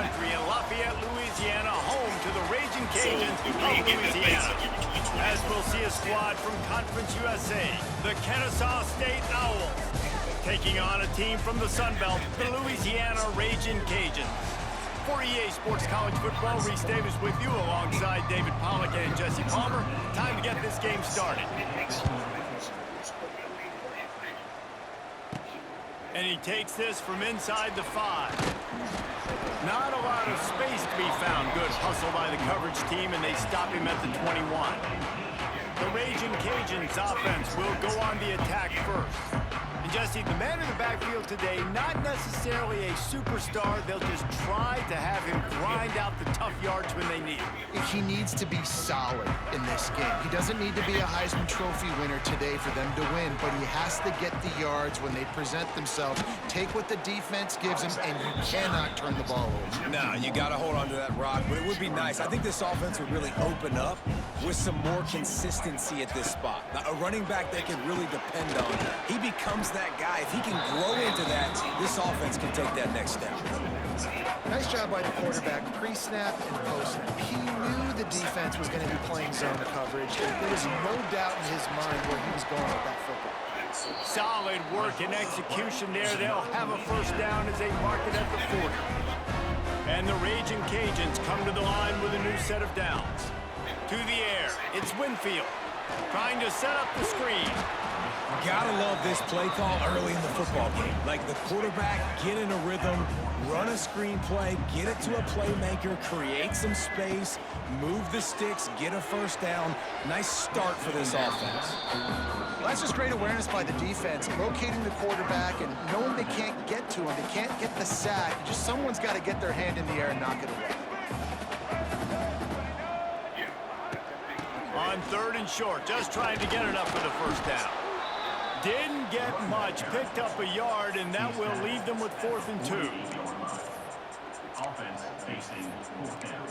country in Lafayette, Louisiana, home to the Raging Cajuns of Louisiana. As we'll see a squad from Conference USA, the Kennesaw State Owls, taking on a team from the Sun Belt, the Louisiana Raging Cajuns. For EA Sports College Football, Reese Davis with you alongside David Pollack and Jesse Palmer. Time to get this game started. And he takes this from inside the 5. Not a lot of space to be found. Good hustle by the coverage team, and they stop him at the 21. The Raging Cajuns offense will go on the attack first. And Jesse, the man in the backfield today, not necessarily a superstar. They'll just try to have him grind out the tough yards when they need it. He needs to be solid in this game. He doesn't need to be a Heisman Trophy winner today for them to win, but he has to get the yards when they present themselves. Take what the defense gives him, and you cannot turn the ball over. No, you got to hold on to that rock, but it would be nice. I think this offense would really open up with some more consistency at this spot. Now, a running back they can really depend on. He becomes that guy. If he can grow into that, this offense can take that next step. Nice job by the quarterback, pre-snap and post-snap. He knew the defense was going to be playing zone coverage. There was no doubt in his mind where he was going with that football. Solid work and execution there. They'll have a first down as they mark it at the 40. And the Raging Cajuns come to the line with a new set of downs. To the air, it's Winfield, trying to set up the screen. Gotta love this play call early in the football game. Like the quarterback, get in a rhythm, run a screen play, get it to a playmaker, create some space, move the sticks, get a first down. Nice start for this offense. Well, that's just great awareness by the defense, locating the quarterback and knowing they can't get to him. They can't get the sack. Just someone's got to get their hand in the air and knock it away. On 3rd and short, just trying to get it up for the first down. Didn't get much, picked up a yard, and that will leave them with 4th and 2. Offense facing 4th down.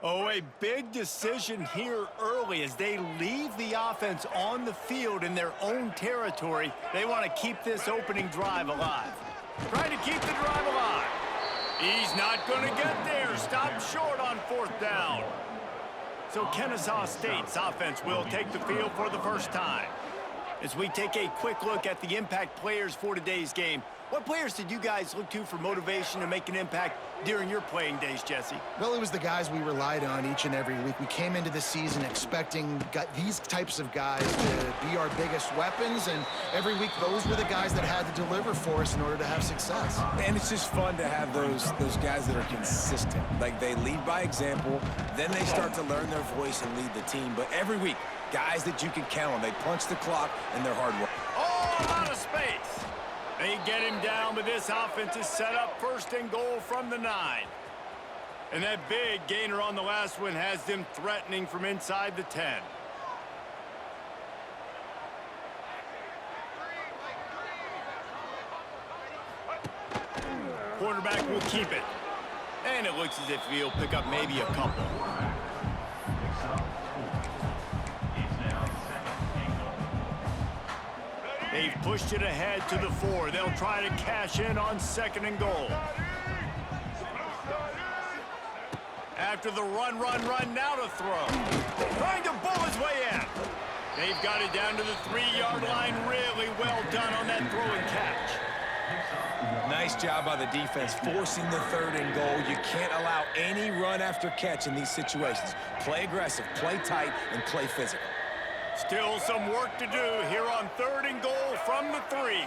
Oh, a big decision here early as they leave the offense on the field in their own territory. They want to keep this opening drive alive. Trying to keep the drive alive. He's not going to get there. Stopped short on 4th down. So Kennesaw State's offense will take the field for the first time. As we take a quick look at the impact players for today's game, what players did you guys look to for motivation to make an impact during your playing days, Jesse? Well, it was the guys we relied on each and every week. We came into the season expecting these types of guys to be our biggest weapons, and every week those were the guys that had to deliver for us in order to have success. And it's just fun to have those guys that are consistent. Like they lead by example, then they start to learn their voice and lead the team. But every week, guys that you can count on. They punch the clock and they're hard work. Oh, out of space. They get him down, but this offense is set up 1st and goal from the 9. And that big gainer on the last one has them threatening from inside the 10. Quarterback will keep it. And it looks as if he'll pick up maybe a couple. They've pushed it ahead to the 4. They'll try to cash in on 2nd and goal. After the run, now to throw. Trying to bull his way in. They've got it down to the 3-yard line. Really well done on that throw and catch. Nice job by the defense forcing the 3rd and goal. You can't allow any run after catch in these situations. Play aggressive, play tight, and play physical. Still some work to do here on 3rd and goal from the 3.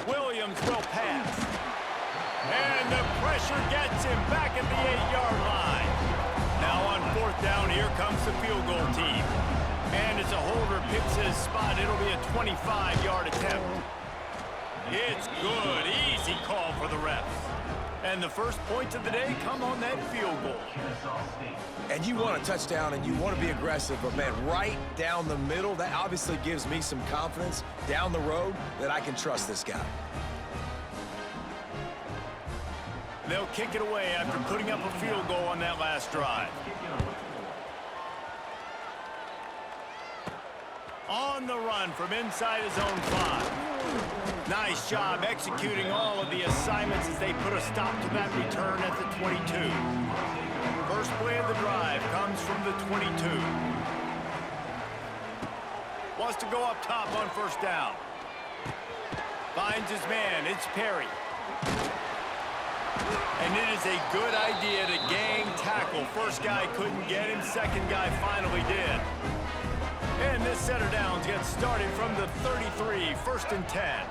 Williams will pass. And the pressure gets him back at the 8-yard line. Now on 4th down, here comes the field goal team. And as a holder picks his spot, it'll be a 25-yard attempt. It's good. Easy call for the refs. And the first points of the day come on that field goal. And you want a touchdown and you want to be aggressive, but man, right down the middle, that obviously gives me some confidence down the road that I can trust this guy. They'll kick it away after putting up a field goal on that last drive. On the run from inside his own 5. Nice job executing all of the assignments as they put a stop to that return at the 22. First play of the drive comes from the 22. Wants to go up top on 1st down. Finds his man. It's Perry. And it is a good idea to gang tackle. First guy couldn't get him. Second guy finally did. And this set of downs gets started from the 33, 1st and 10.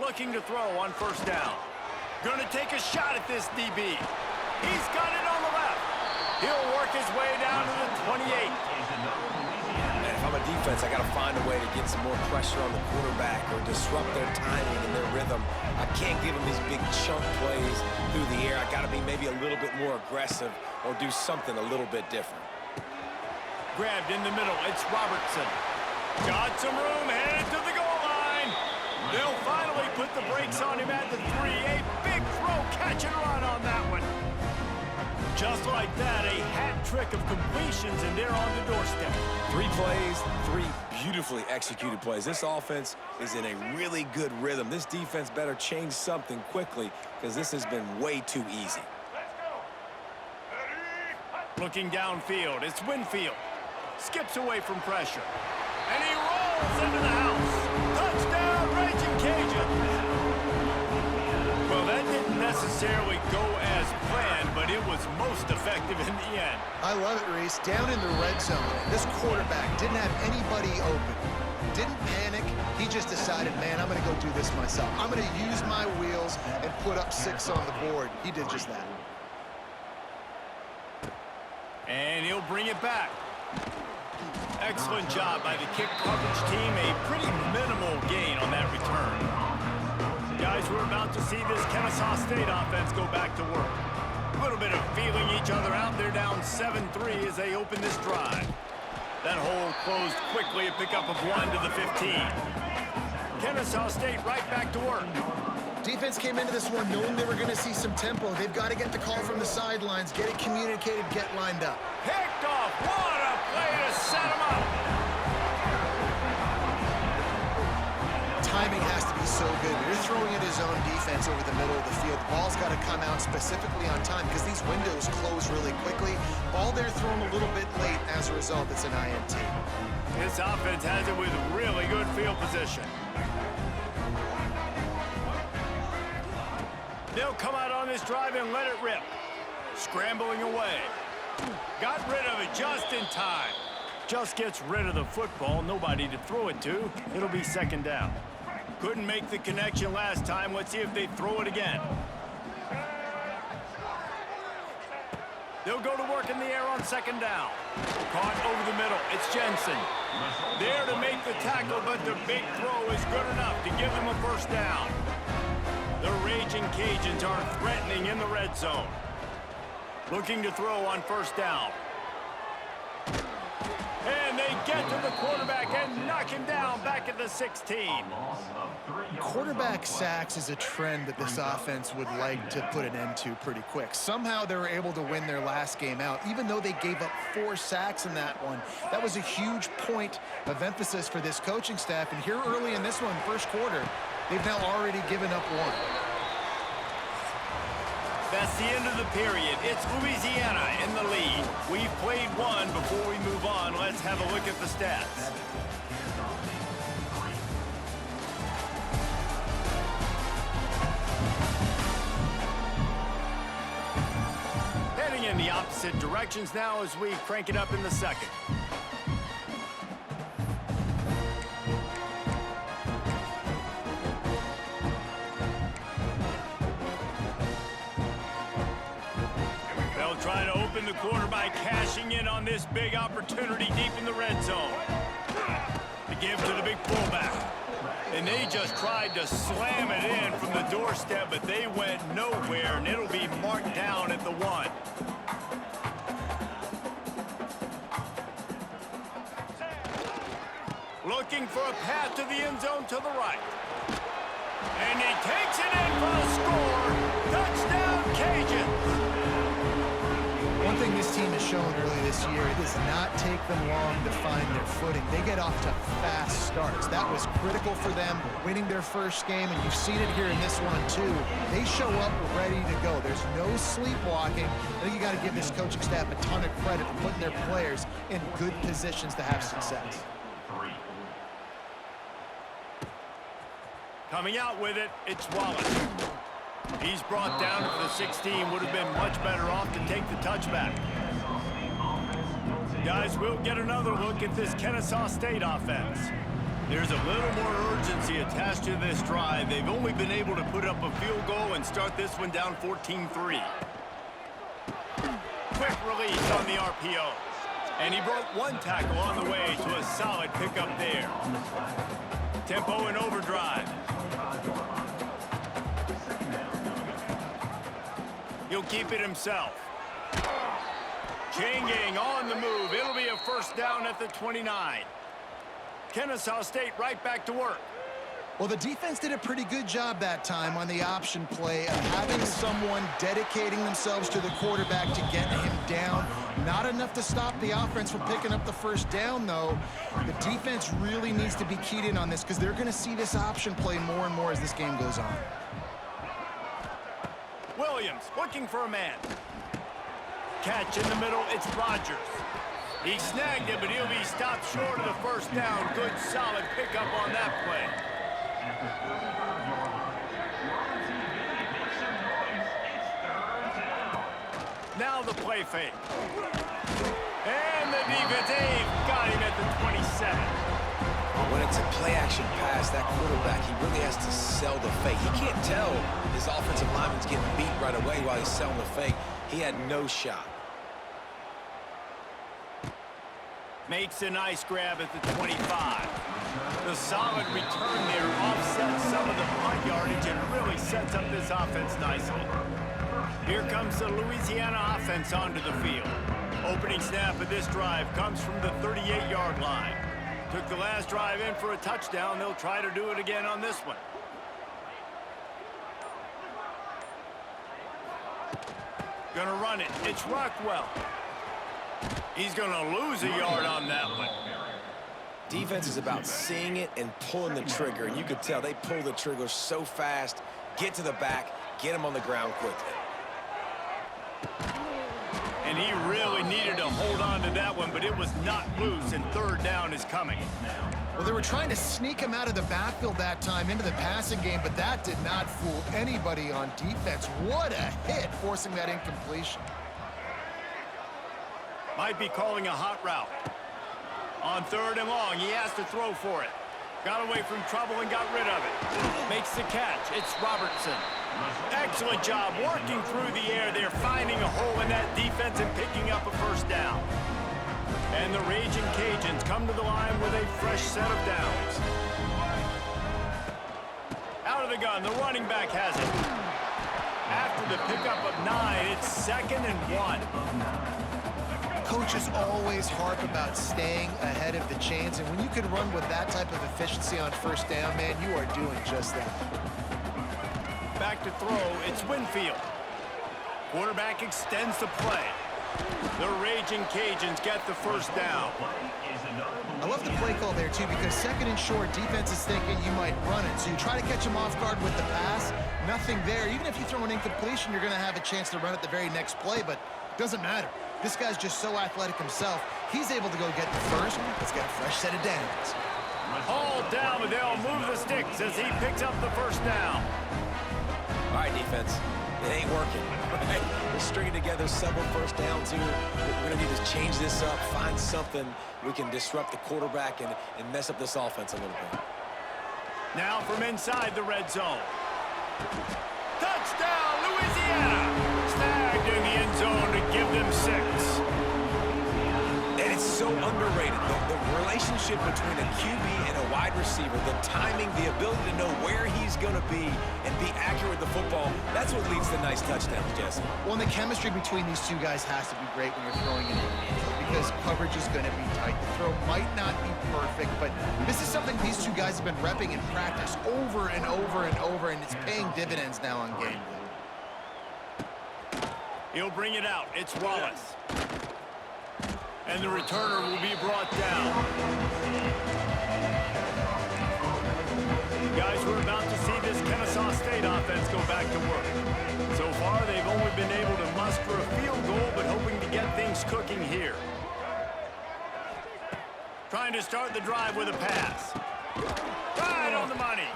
Looking to throw on 1st down. Gonna take a shot at this DB. He's got it on the left. He'll work his way down to the 28. And if I'm a defense, I got to find a way to get some more pressure on the quarterback or disrupt their timing and their rhythm. I can't give them these big chunk plays through the air. I got to be maybe a little bit more aggressive or do something a little bit different. Grabbed in the middle. It's Robertson. Got some room, headed to the goal line. They'll finally put the brakes on him at the 3. A big throw, catch and run on that one. Just like that, a hat trick of completions, and they're on the doorstep. 3 plays, 3 beautifully executed plays. This offense is in a really good rhythm. This defense better change something quickly because this has been way too easy. Looking downfield, it's Winfield. Skips away from pressure. And he rolls into the house. Touchdown, Raging Cajun. Well, that didn't necessarily go as planned, but it was most effective in the end. I love it, Reese. Down in the red zone, this quarterback didn't have anybody open. Didn't panic. He just decided, man, I'm going to go do this myself. I'm going to use my wheels and put up 6 on the board. He did just that. And he'll bring it back. Excellent job by the kick coverage team. A pretty minimal gain on that return. Guys, we're about to see this Kennesaw State offense go back to work. A little bit of feeling each other out. They're down 7-3 as they open this drive. That hole closed quickly, a pickup of 1 to the 15. Kennesaw State right back to work. Defense came into this one knowing they were going to see some tempo. They've got to get the call from the sidelines, get it communicated, get lined up. Picked off. What a play to set him up. Timing has to be so good. When you're throwing at his own defense over the middle of the field, the ball's got to come out specifically on time because these windows close really quickly. Ball there thrown a little bit late. As a result, it's an INT. This offense has it with really good field position. They'll come out on this drive and let it rip. Scrambling away. Got rid of it just in time. Just gets rid of the football. Nobody to throw it to. It'll be 2nd down. Couldn't make the connection last time. Let's see if they throw it again. They'll go to work in the air on 2nd down. Caught over the middle. It's Jensen. There to make the tackle, but the big throw is good enough to give them a 1st down. The Raging Cajuns are threatening in the red zone. Looking to throw on 1st down. And they get to the quarterback and knock him down back at the 16. Quarterback sacks is a trend that this offense would like to put an end to pretty quick. Somehow they were able to win their last game out, even though they gave up 4 sacks in that one. That was a huge point of emphasis for this coaching staff. And here early in this one, first quarter, they've now already given up 1. That's the end of the period. It's Louisiana in the lead. We've played one. Before we move on, let's have a look at the stats. Heading in the opposite directions now as we crank it up in the second. Trying to open the corner by cashing in on this big opportunity deep in the red zone. To give to the big fullback. And they just tried to slam it in from the doorstep, but they went nowhere, and it'll be marked down at the 1. Looking for a path to the end zone to the right. And he takes it in for a score. Touchdown, Cajuns. One thing this team has shown early this year, it does not take them long to find their footing. They get off to fast starts. That was critical for them, winning their first game, and you've seen it here in this one too. They show up ready to go. There's no sleepwalking. I think you got to give this coaching staff a ton of credit for putting their players in good positions to have success. Coming out with it, it's Wallace. He's brought down to the 16. Would have been much better off to take the touchback. Guys, we'll get another look at this Kennesaw State offense. There's a little more urgency attached to this drive. They've only been able to put up a field goal and start this one down 14-3. Quick release on the RPO. And he broke 1 tackle on the way to a solid pickup there. Tempo and overdrive. He'll keep it himself. Changing on the move. It'll be a first down at the 29. Kennesaw State right back to work. Well, the defense did a pretty good job that time on the option play of having someone dedicating themselves to the quarterback to get him down. Not enough to stop the offense from picking up the first down, though. The defense really needs to be keyed in on this because they're going to see this option play more and more as this game goes on. Williams looking for a man. Catch in the middle, it's Rogers. He snagged it, but he'll be stopped short of the first down. Good, solid pickup on that play. Now the play fake. And the defense got him at the 27. When it's a play-action pass, that quarterback, he really has to sell the fake. He can't tell his offensive lineman's getting beat right away while he's selling the fake. He had no shot. Makes a nice grab at the 25. The solid return there offsets some of the punt yardage and really sets up this offense nicely. Here comes the Louisiana offense onto the field. Opening snap of this drive comes from the 38-yard line. Took the last drive in for a touchdown. They'll try to do it again on this one. Gonna run it. It's Rockwell. He's gonna lose a yard on that one. Defense is about seeing it and pulling the trigger. And you could tell they pull the trigger so fast, get to the back, get him on the ground quickly. And he really needed to hold on to that one, but it was not loose, and third down is coming. Well, they were trying to sneak him out of the backfield that time into the passing game, but that did not fool anybody on defense. What a hit, forcing that incompletion. Might be calling a hot route. On third and long, he has to throw for it. Got away from trouble and got rid of it. Makes the catch. It's Robertson. Excellent job working through the air there, finding a hole in that defense and picking up a first down. And the Raging Cajuns come to the line with a fresh set of downs. Out of the gun, the running back has it. After the pickup of 9, it's 2nd and 1. Coaches always harp about staying ahead of the chains, and when you can run with that type of efficiency on first down, man, you are doing just that. Back to throw, it's Winfield. Quarterback extends the play. The Raging Cajuns get the first down. I love the play call there, too, because second and short, defense is thinking you might run it. So you try to catch them off guard with the pass, nothing there. Even if you throw an incompletion, you're going to have a chance to run it the very next play, but it doesn't matter. This guy's just so athletic himself. He's able to go get the first. Let's get a fresh set of downs. Hauled down, but they'll move the sticks as he picks up the first down. All right, defense. It ain't working, right? We're stringing together several first downs here. We're going to need to change this up, find something we can disrupt the quarterback and mess up this offense a little bit. Now from inside the red zone. Touchdown, Louisiana! Snagged in the end zone to give them 6. And it's so underrated. The relationship between a QB and a wide receiver, the timing, the ability to know where he's going to be and be accurate with the football, that's what leads to nice touchdowns, Jesse. Well, and the chemistry between these two guys has to be great when you're throwing it because coverage is going to be tight. The throw might not be perfect, but this is something these two guys have been repping in practice over and over and over, and it's paying dividends now on game day. He'll bring it out. It's Wallace. And the returner will be brought down. Guys, we're about to see this Kennesaw State offense go back to work. So far, they've only been able to muster a field goal, but hoping to get things cooking here. Trying to start the drive with a pass. Right on the money.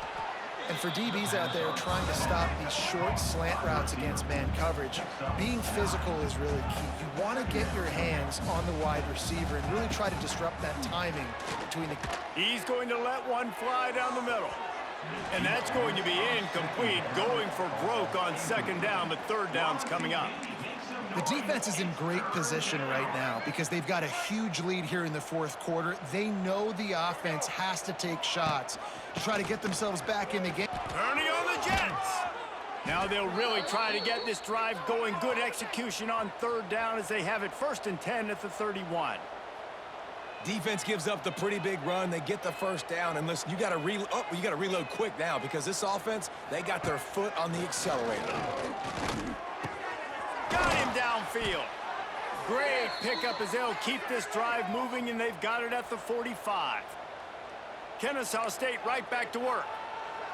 And for DBs out there trying to stop these short slant routes against man coverage, being physical is really key. You want to get your hands on the wide receiver and really try to disrupt that timing between the... He's going to let one fly down the middle. And that's going to be incomplete, going for broke on second down, but third down's coming up. The defense is in great position right now because they've got a huge lead here in the fourth quarter. They know the offense has to take shots to try to get themselves back in the game. Turning on the Jets. Now they'll really try to get this drive going. Good execution on third down as they have it 1st and 10 at the 31. Defense gives up the pretty big run. They get the first down. And listen, you got to reload quick now because this offense, they got their foot on the accelerator. Got him downfield. Great pickup as they'll keep this drive moving, and they've got it at the 45. Kennesaw State right back to work.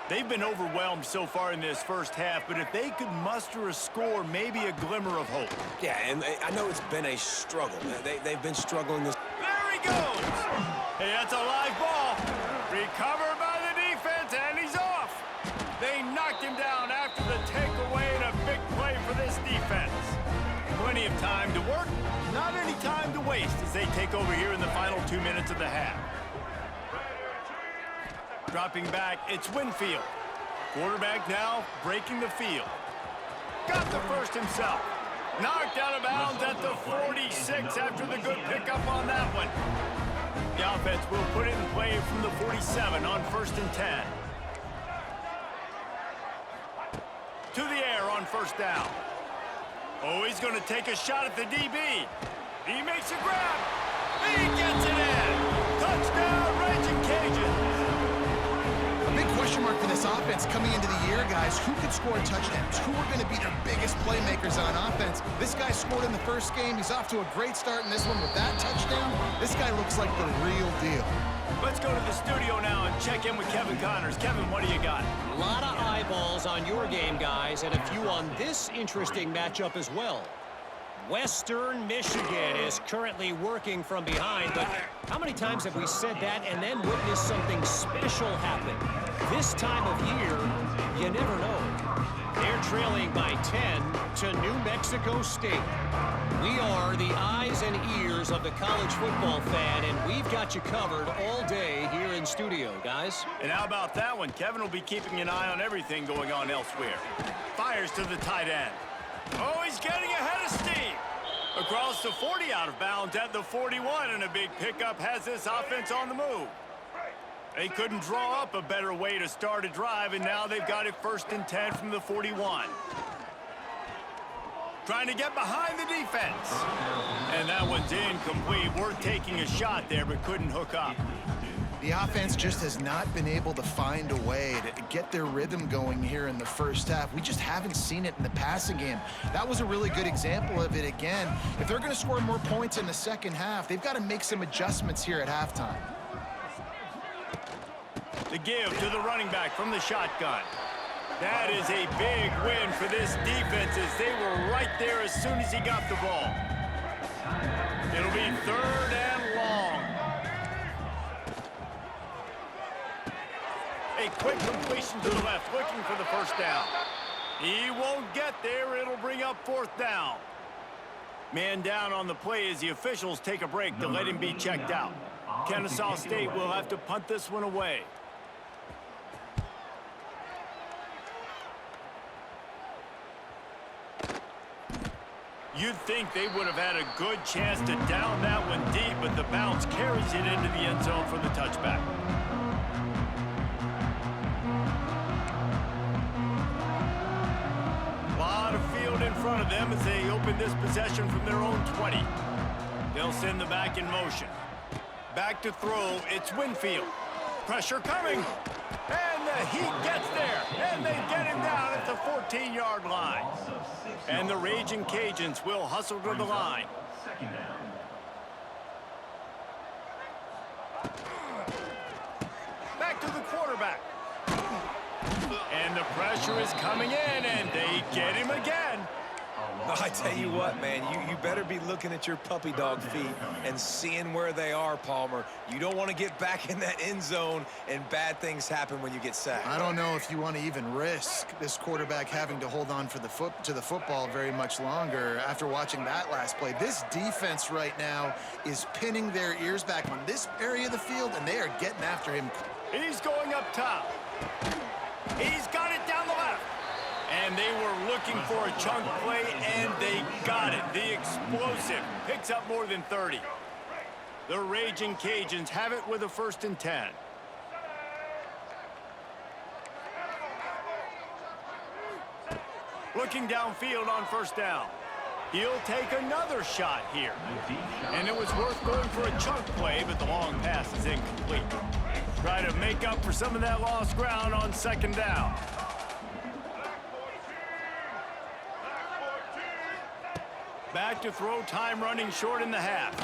They've been overwhelmed so far in this first half, but if they could muster a score, maybe a glimmer of hope. Yeah, and I know it's been a struggle. They've been struggling this. There he goes. Hey, that's a live ball. Recovered by the defense, and he's off. They knocked him down after the takeaway, and a big play for this defense. Plenty of time to work, not any time to waste as they take over here in the final 2 minutes of the half. Dropping back, it's Winfield. Quarterback now breaking the field. Got the first himself. Knocked out of bounds at the 46 after the good pickup on that one. The offense will put it in play from the 47 on 1st and 10. To the air on first down. Oh, he's going to take a shot at the DB. He makes a grab. He gets it in. Touchdown, Raging Cajuns. A big question mark for this offense coming into the year, guys. Who could score touchdowns? Who are going to be their biggest playmakers on offense? This guy scored in the first game. He's off to a great start in this one with that touchdown. This guy looks like the real deal. Let's go to the studio now and check in with Kevin Connors. Kevin, what do you got? A lot of eyeballs on your game, guys, and a few on this interesting matchup as well. Western Michigan is currently working from behind, but how many times have we said that and then witnessed something special happen? This time of year, you never know. They're trailing by 10 to New Mexico State. We are the eyes and ears of the college football fan, and we've got you covered all day here in studio, guys. And how about that one? Kevin will be keeping an eye on everything going on elsewhere. Fires to the tight end. Oh, he's getting ahead of steam. Across the 40 out of bounds at the 41, and a big pickup has this offense on the move. They couldn't draw up a better way to start a drive, and now they've got it 1st and 10 from the 41. Trying to get behind the defense. And that one's incomplete. We're taking a shot there, but couldn't hook up. The offense just has not been able to find a way to get their rhythm going here in the first half. We just haven't seen it in the passing game. That was a really good example of it again. If they're going to score more points in the second half, they've got to make some adjustments here at halftime. The give to the running back from the shotgun. That is a big win for this defense as they were right there as soon as he got the ball. It'll be 3rd and long. A quick completion to the left, looking for the first down. He won't get there. It'll bring up 4th down. Man down on the play as the officials take a break to let him be checked out. Kennesaw State will have to punt this one away. You'd think they would have had a good chance to down that one deep, but the bounce carries it into the end zone for the touchback. A lot of field in front of them as they open this possession from their own 20. They'll send the back in motion. Back to throw, it's Winfield. Pressure coming, and the Heat gets there, and they get him down at the 14-yard line. And the Raging Cajuns will hustle to the line. Back to the quarterback. And the pressure is coming in, and they get him again. I tell you what, man, you better be looking at your puppy dog feet and seeing where they are, Palmer. You don't want to get back in that end zone and bad things happen when you get sacked. I don't know if you want to even risk this quarterback having to hold on for the football very much longer after watching that last play. This defense right now is pinning their ears back on this area of the field, and they are getting after him. He's going up top. He's got it down the left. And they were looking for a chunk play, and they got it. The explosive picks up more than 30. The Raging Cajuns have it with a 1st and 10. Looking downfield on 1st down. He'll take another shot here. And it was worth going for a chunk play, but the long pass is incomplete. Try to make up for some of that lost ground on 2nd down. Back to throw, time running short in the half.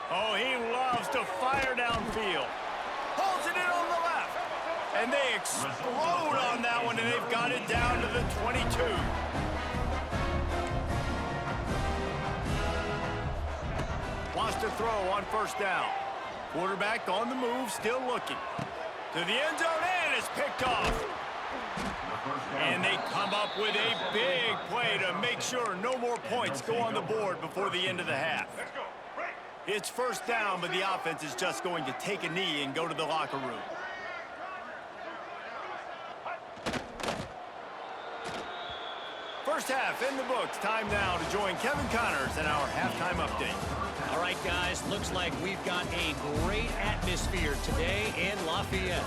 Oh, he loves to fire downfield. Pulls it in on the left. And they explode on that one, and they've got it down to the 22. Wants to throw on 1st down. Quarterback on the move, still looking. To the end zone, and it's picked off. And they come up with a big play to make sure no more points go on the board before the end of the half. It's 1st down, but the offense is just going to take a knee and go to the locker room. First half in the books. Time now to join Kevin Connors in our halftime update. All right, guys, looks like we've got a great atmosphere today in Lafayette.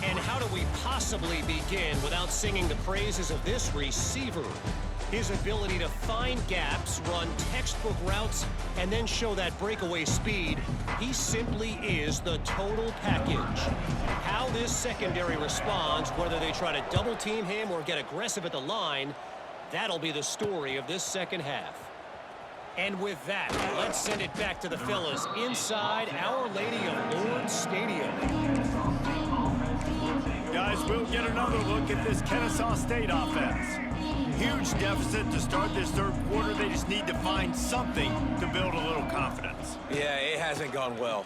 And how do we possibly begin without singing the praises of this receiver? His ability to find gaps, run textbook routes, and then show that breakaway speed. He simply is the total package. How this secondary responds, whether they try to double team him or get aggressive at the line, that'll be the story of this second half. And with that, let's send it back to the fellas inside Our Lady of Lords Stadium. Guys, we'll get another look at this Kennesaw State offense. Huge deficit to start this 3rd quarter. They just need to find something to build a little confidence. Yeah, it hasn't gone well.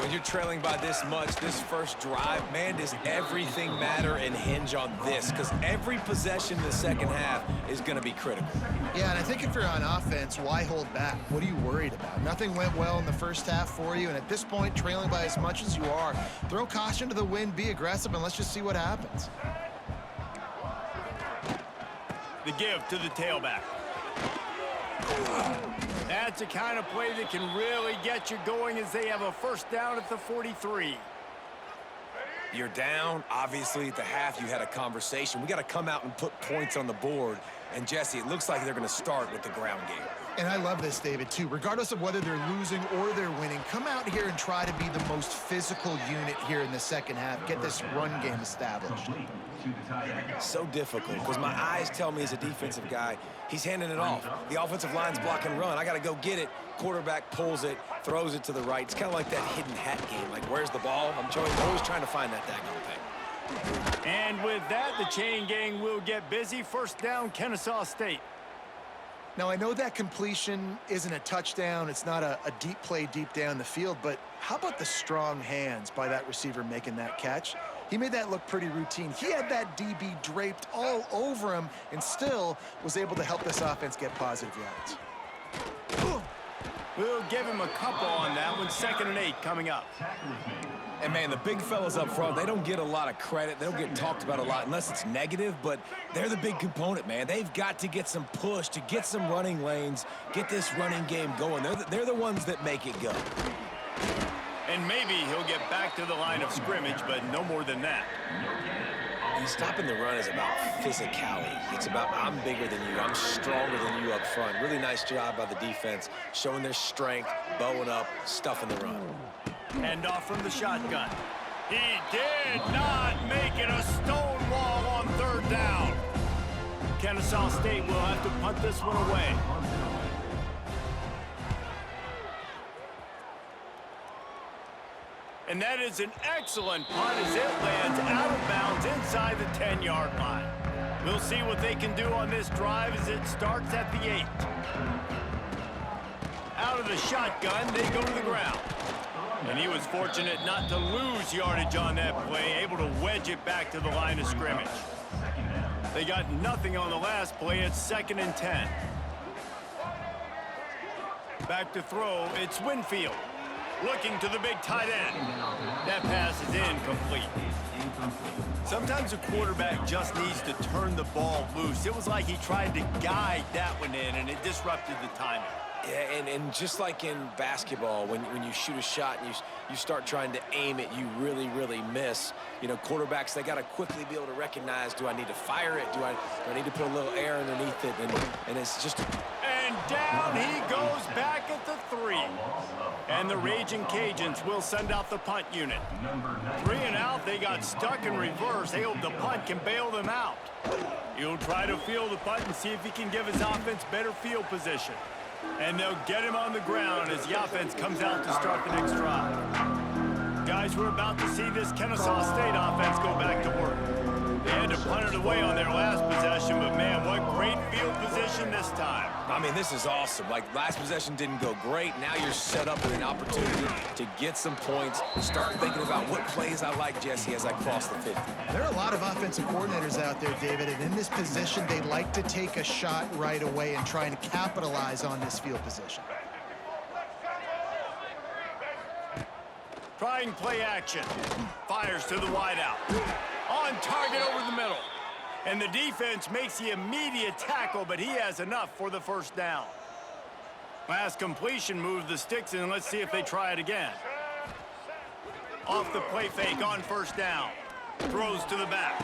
When you're trailing by this much, this first drive, man, does everything matter and hinge on this? Because every possession in the second half is going to be critical. Yeah, and I think if you're on offense, why hold back? What are you worried about? Nothing went well in the first half for you, and at this point, trailing by as much as you are, throw caution to the wind, be aggressive, and let's just see what happens. The give to the tailback. That's the kind of play that can really get you going as they have a 1st down at the 43. You're down. Obviously, at the half, you had a conversation. We got to come out and put points on the board. And, Jesse, it looks like they're going to start with the ground game. And I love this, David, too. Regardless of whether they're losing or they're winning, come out here and try to be the most physical unit here in the second half. Get this run game established. So difficult because my eyes tell me as a defensive guy, he's handing it off. The offensive line's block and run. I got to go get it. Quarterback pulls it, throws it to the right. It's kind of like that hidden hat game. Like, where's the ball? I'm always trying to find that daggone thing. And with that, the chain gang will get busy. First down, Kennesaw State. Now, I know that completion isn't a touchdown. It's not a deep play deep down the field, but how about the strong hands by that receiver making that catch? He made that look pretty routine. He had that DB draped all over him and still was able to help this offense get positive yards. We'll give him a couple on that one. 2nd and 8 coming up. And, man, the big fellas up front, they don't get a lot of credit. They don't get talked about a lot unless it's negative, but they're the big component, man. They've got to get some push, to get some running lanes, get this running game going. They're the ones that make it go. And maybe he'll get back to the line of scrimmage, but no more than that. And stopping the run is about physicality. It's about I'm bigger than you. I'm stronger than you up front. Really nice job by the defense, showing their strength, bowing up, stuffing the run. Hand off from the shotgun. He did not make it a stone wall on 3rd down. Kennesaw State will have to punt this one away. And that is an excellent punt as it lands out of bounds inside the 10-yard line. We'll see what they can do on this drive as it starts at the 8. Out of the shotgun, they go to the ground. And he was fortunate not to lose yardage on that play, able to wedge it back to the line of scrimmage. They got nothing on the last play. It's 2nd and 10. Back to throw, it's Winfield. Looking to the big tight end. That pass is incomplete. Sometimes a quarterback just needs to turn the ball loose. It was like he tried to guide that one in, and it disrupted the timing. Yeah, and just like in basketball, when you shoot a shot and you start trying to aim it, you really, really miss. You know, quarterbacks, they got to quickly be able to recognize, do I need to fire it? Do I need to put a little air underneath it? And it's just... And down he goes back at the 3. And the Raging Cajuns will send out the punt unit. 3 and out, they got stuck in reverse. They hope the punt can bail them out. He'll try to field the punt and see if he can give his offense better field position. And they'll get him on the ground as the offense comes out to start the next drive. Guys, we're about to see this Kennesaw State offense go back to work. They had to punt it away on their last possession, but man, what great field position this time. I mean, this is awesome. Like, last possession didn't go great. Now you're set up with an opportunity to get some points. Start thinking about what plays I like, Jesse, as I cross the 50. There are a lot of offensive coordinators out there, David, and in this position, they like to take a shot right away and try and capitalize on this field position. Trying play action. Fires to the wideout. On target over the middle. And the defense makes the immediate tackle, but he has enough for the first down. Last completion moved the sticks in. Let's see if they try it again. Off the play fake on 1st down. Throws to the back.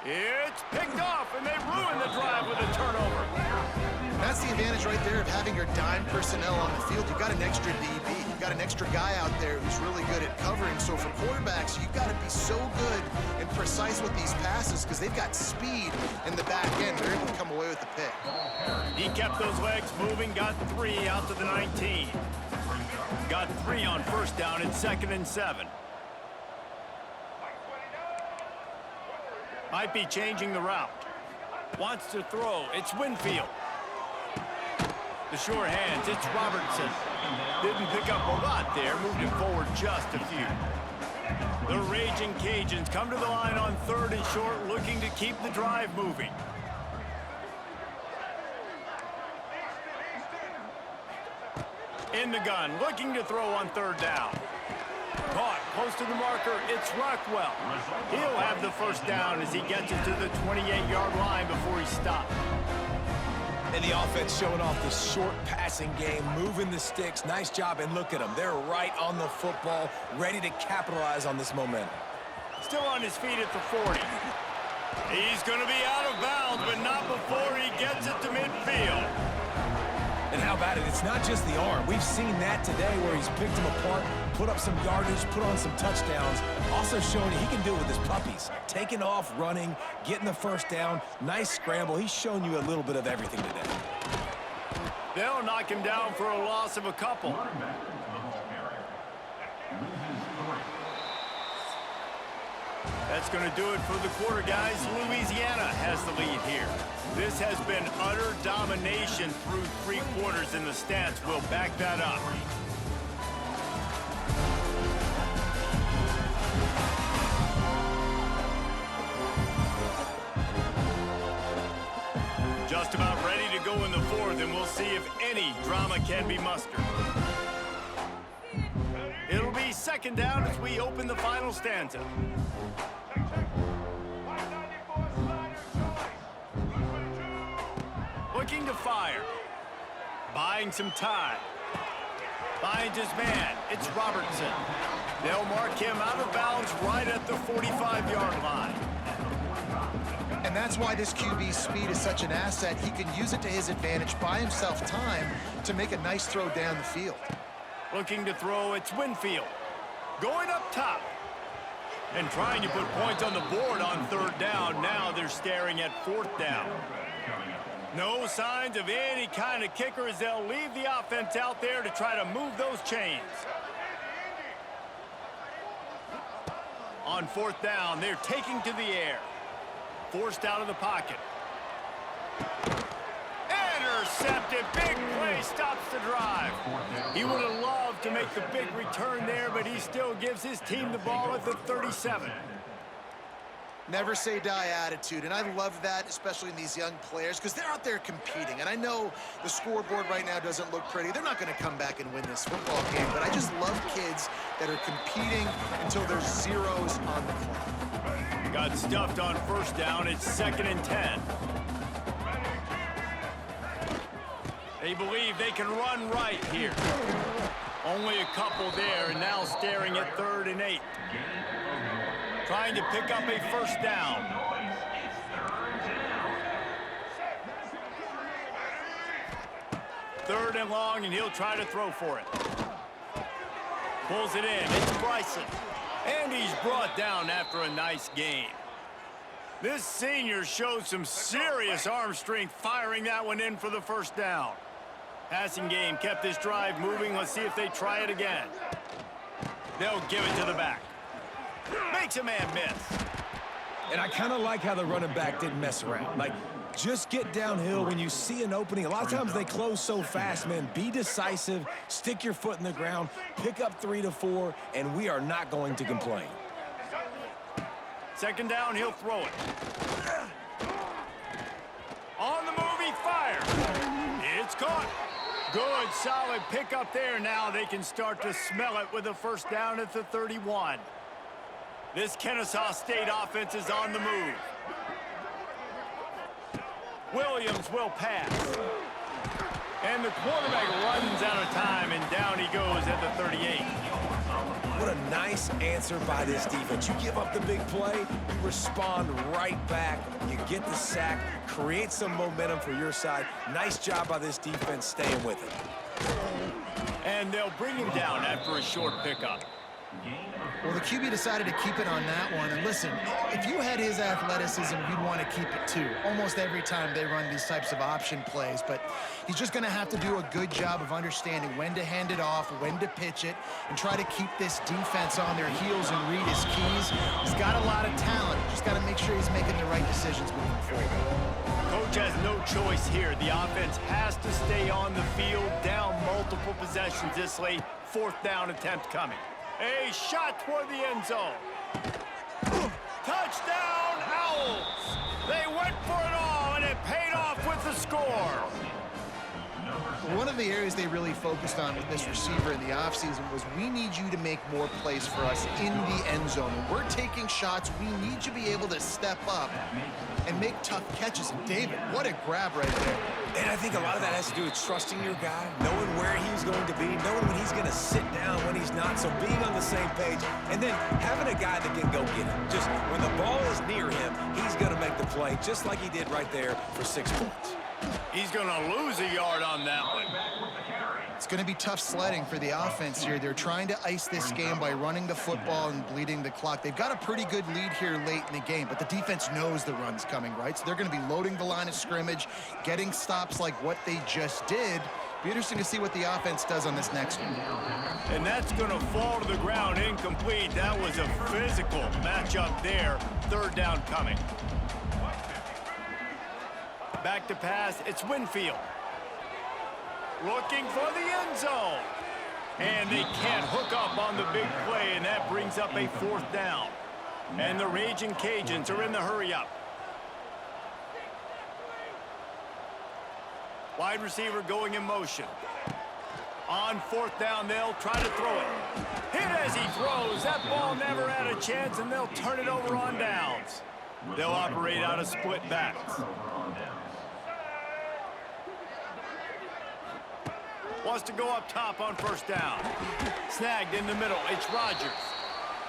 It's picked off, and they ruin the drive with a turnover. That's the advantage right there of having your dime personnel on the field. You've got an extra DB. You've got an extra guy out there who's really good at covering. So for quarterbacks, you've got to be so good and precise with these passes because they've got speed in the back end. They're able to come away with the pick. He kept those legs moving, got 3 out to the 19. Got 3 on 1st down. It's 2nd and 7. Might be changing the route. Wants to throw. It's Winfield. The short hands, it's Robertson. Didn't pick up a lot there, moved it forward just a few. The Raging Cajuns come to the line on 3rd and short, looking to keep the drive moving. In the gun, looking to throw on 3rd down. Caught close to the marker, it's Rockwell. He'll have the first down as he gets it to the 28-yard line before he stopped. And the offense showing off this short passing game, moving the sticks. Nice job, and look at them. They're right on the football, ready to capitalize on this momentum. Still on his feet at the 40. He's going to be out of bounds, but not before he gets it to midfield. And how about it? It's not just the arm. We've seen that today where he's picked them apart, put up some yardage, put on some touchdowns. Also showing he can do it with his puppies. Taking off, running, getting the first down. Nice scramble. He's shown you a little bit of everything today. They'll knock him down for a loss of a couple. That's going to do it for the quarter, guys. Louisiana has the lead here. This has been utter domination through 3 quarters, and the stats will back that up. Just about ready to go in the 4th, and we'll see if any drama can be mustered. It'll be 2nd down as we open the final stanza. Looking to fire. Buying some time. Finds his man. It's Robertson. They'll mark him out of bounds right at the 45-yard line. And that's why this QB's speed is such an asset. He can use it to his advantage, buy himself time to make a nice throw down the field. Looking to throw, it's Winfield. Going up top. And trying to put points on the board on 3rd down. Now they're staring at 4th down. No signs of any kind of kicker as they'll leave the offense out there to try to move those chains. On 4th down, they're taking to the air. Forced out of the pocket. Intercepted. Big play stops the drive. He would have loved to make the big return there, but he still gives his team the ball at the 37. Never say die attitude, and I love that, especially in these young players, because they're out there competing. And I know the scoreboard right now doesn't look pretty. They're not going to come back and win this football game, but I just love kids that are competing until there's zeros on the clock. Got stuffed on 1st down. It's 2nd and 10. They believe they can run right here. Only a couple there, and now staring at 3rd and 8. Trying to pick up a 1st down. Third and long, and he'll try to throw for it. Pulls it in. It's Bryson. And he's brought down after a nice gain. This senior showed some serious arm strength firing that one in for the 1st down. Passing game kept this drive moving. Let's see if they try it again. They'll give it to the back. Makes a man miss. And I kind of like how the running back didn't mess around. Like, just get downhill when you see an opening. A lot of times they close so fast, man. Be decisive, stick your foot in the ground, pick up 3 to 4, and we are not going to complain. 2nd down, he'll throw it. On the move, he fires. It's caught. Good, solid pickup there. Now they can start to smell it with a 1st down at the 31. This Kennesaw State offense is on the move. Williams will pass. And the quarterback runs out of time, and down he goes at the 38. What a nice answer by this defense. You give up the big play, you respond right back, you get the sack, create some momentum for your side. Nice job by this defense staying with it. And they'll bring him down after a short pickup. Well, the QB decided to keep it on that one. And listen, if you had his athleticism, you'd want to keep it too. Almost every time they run these types of option plays. But he's just going to have to do a good job of understanding when to hand it off, when to pitch it, and try to keep this defense on their heels and read his keys. He's got a lot of talent. Just got to make sure he's making the right decisions moving forward. Coach has no choice here. The offense has to stay on the field, down multiple possessions this late. 4th down attempt coming. A shot toward the end zone. Touchdown, Owls! They went for it all, and it paid off with the score. One of the areas they really focused on with this receiver in the offseason was we need you to make more plays for us in the end zone. When we're taking shots, we need you to be able to step up and make tough catches. And David, what a grab right there. And I think a lot of that has to do with trusting your guy, knowing where he's going to be, knowing when he's going to sit down, when he's not, so being on the same page, and then having a guy that can go get it. Just when the ball is near him, he's going to make the play, just like he did right there for 6 points. He's going to lose a yard on that one. It's going to be tough sledding for the offense here. They're trying to ice this game by running the football and bleeding the clock. They've got a pretty good lead here late in the game, but the defense knows the run's coming, right? So they're going to be loading the line of scrimmage, getting stops like what they just did. Be interesting to see what the offense does on this next one. And that's going to fall to the ground incomplete. That was a physical matchup there. Third down coming. Back to pass. It's Winfield. Looking for the end zone. And they can't hook up on the big play, and that brings up a 4th down. And the Raging Cajuns are in the hurry-up. Wide receiver going in motion. On 4th down, they'll try to throw it. Hit as he throws. That ball never had a chance, and they'll turn it over on downs. They'll operate out of split backs. Wants to go up top on 1st down. Snagged in the middle. It's Rodgers.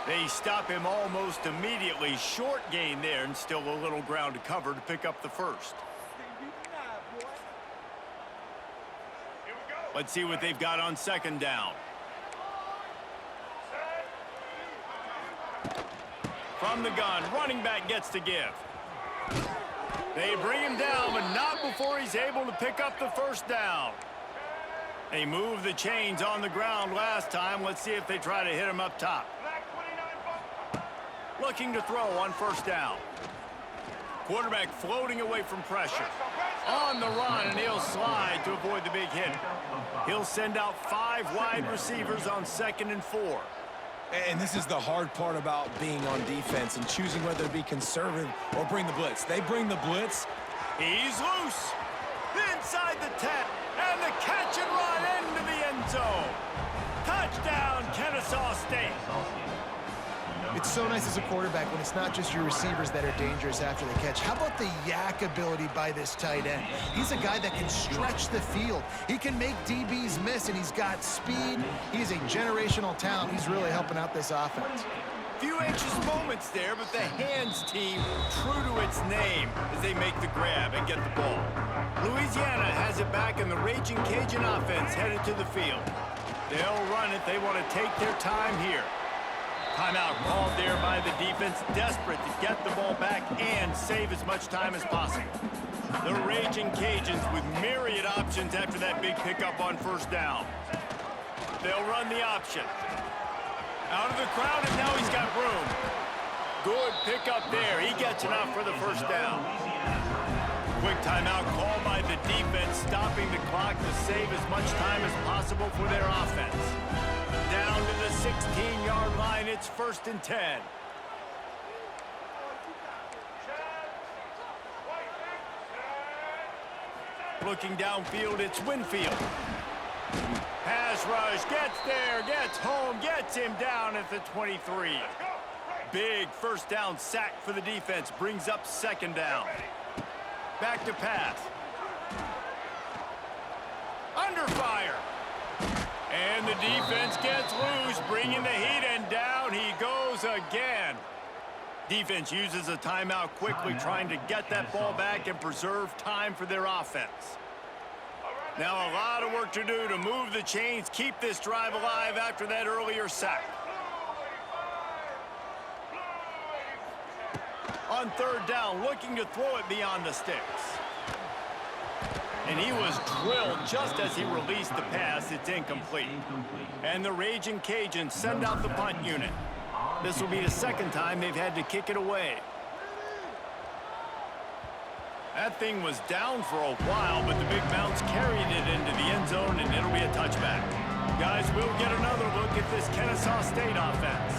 They stop him almost immediately. Short gain there, and still a little ground to cover to pick up the 1st. Let's see what they've got on 2nd down. From the gun, running back gets to give. They bring him down, but not before he's able to pick up the 1st down. They moved the chains on the ground last time. Let's see if they try to hit him up top. Looking to throw on 1st down. Quarterback floating away from pressure. On the run, and he'll slide to avoid the big hit. He'll send out 5 wide receivers on 2nd and 4. And this is the hard part about being on defense and choosing whether to be conservative or bring the blitz. They bring the blitz. He's loose. Inside the 10. And the catch and run into the end zone. Touchdown, Kennesaw State. It's so nice as a quarterback when it's not just your receivers that are dangerous after the catch. How about the yak ability by this tight end? He's a guy that can stretch the field. He can make DBs miss, and he's got speed. He's a generational talent. He's really helping out this offense. Few anxious moments there, but the hands team true to its name as they make the grab and get the ball. Louisiana has it back, and the Raging Cajun offense headed to the field. They'll run it. They want to take their time here. Timeout called there by the defense, desperate to get the ball back and save as much time as possible. The Raging Cajuns with myriad options after that big pickup on 1st down. They'll run the option. Out of the crowd, and now he's got room. Good pickup there. He gets enough for the 1st down. Quick timeout called by the defense, stopping the clock to save as much time as possible for their offense. Down to the 16-yard line, it's 1st and 10. Looking downfield, it's Winfield. Pass rush, gets there, gets home, gets him down at the 23. Big 1st down sack for the defense, brings up 2nd down. Back to pass. Under fire. And the defense gets loose, bringing the heat, and down he goes again. Defense uses a timeout quickly, trying to get that ball back and preserve time for their offense. Now a lot of work to do to move the chains, keep this drive alive after that earlier sack. On 3rd down, looking to throw it beyond the sticks. And he was drilled just as he released the pass. It's incomplete. And the Raging Cajuns send out the punt unit. This will be the 2nd time they've had to kick it away. That thing was down for a while, but the Big Mounts carried it into the end zone, and it'll be a touchback. Guys, we'll get another look at this Kennesaw State offense.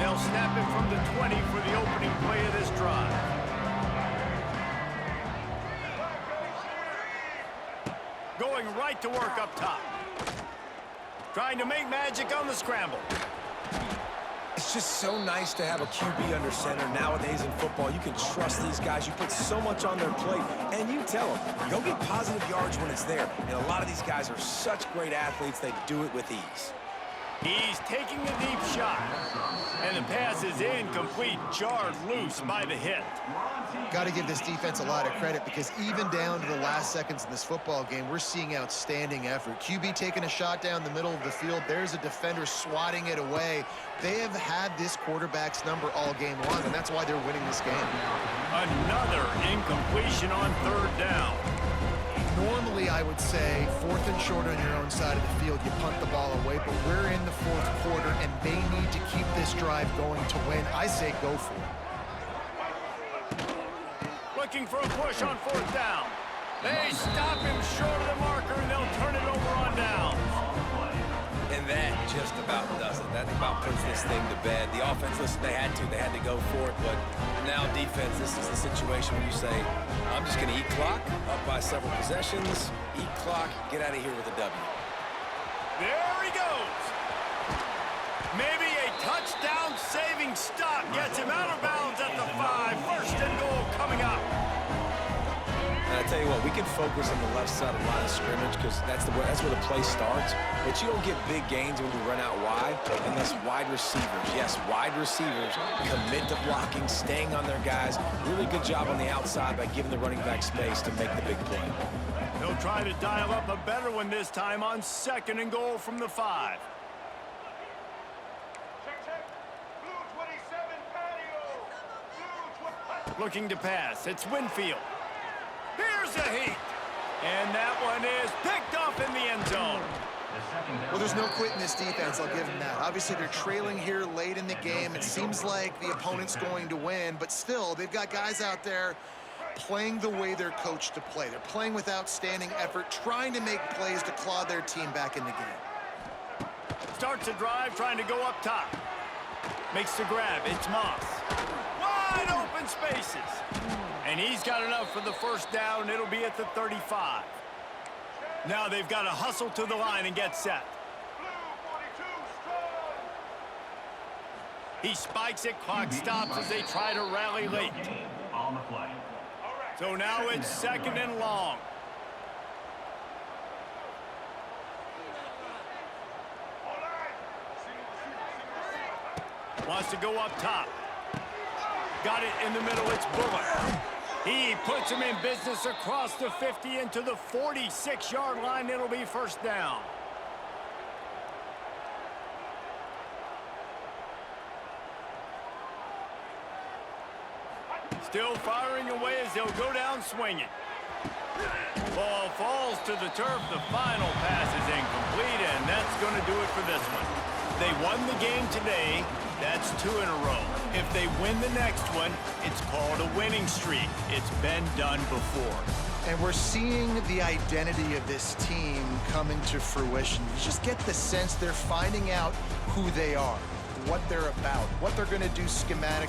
They'll snap it from the 20 for the opening play of this drive. going right to work up top. Trying to make magic on the scramble. It's just so nice to have a QB under center. Nowadays in football, you can trust these guys. You put so much on their plate, and you tell them, go get positive yards when it's there. And a lot of these guys are such great athletes, they do it with ease. He's taking a deep shot. And the pass is incomplete, jarred loose by the hit. Got to give this defense a lot of credit because even down to the last seconds in this football game, we're seeing outstanding effort. QB taking a shot down the middle of the field. There's a defender swatting it away. They have had this quarterback's number all game long, and that's why they're winning this game. Another incompletion on third down. Normally, I would say fourth and short on your own side of the field, you punt the ball away, but we're in the fourth quarter, and they need to keep this drive going to win. I say go for it. Looking for a push on fourth down. They stop him short of the marker, and they'll turn it over on downs. And that just about does it. That about puts this thing to bed. The offense, listen, they had to go for it, but now defense, this is the situation where you say, I'm just going to eat clock, up by several possessions, eat clock, get out of here with a W. There he goes. Maybe a touchdown-saving stop gets him out of bounds at the 5. First and goal coming up. And I tell you what, we can focus on the left side of the line of scrimmage because that's where the play starts. But you don't get big gains when you run out wide unless wide receivers, yes, wide receivers commit to blocking, staying on their guys. Really good job on the outside by giving the running back space to make the big play. He'll try to dial up a better one this time on second and goal from the 5. Looking to pass. It's Winfield. Here's a heat. And that one is picked off in the end zone. Well, there's no quitting this defense. I'll give them that. Obviously, they're trailing here late in the game. It seems like the opponent's going to win, but still, they've got guys out there playing the way they're coached to play. They're playing with outstanding effort, trying to make plays to claw their team back in the game. Starts a drive, trying to go up top. Makes the grab. It's Moss. Wide open spaces. And he's got enough for the first down. It'll be at the 35. Now they've got to hustle to the line and get set. He spikes it. Clock stops as they try to rally late. So now it's second and long. Wants to go up top. Got it in the middle. It's Bullock. He puts him in business across the 50 into the 46-yard line. It'll be first down. Still firing away as they'll go down swinging. Ball falls to the turf. The final pass is incomplete, and that's going to do it for this one. They won the game today. That's 2 in a row. If they win the next one, it's called a winning streak. It's been done before. And we're seeing the identity of this team coming to fruition. You just get the sense they're finding out who they are, what they're about, what they're going to do schematically.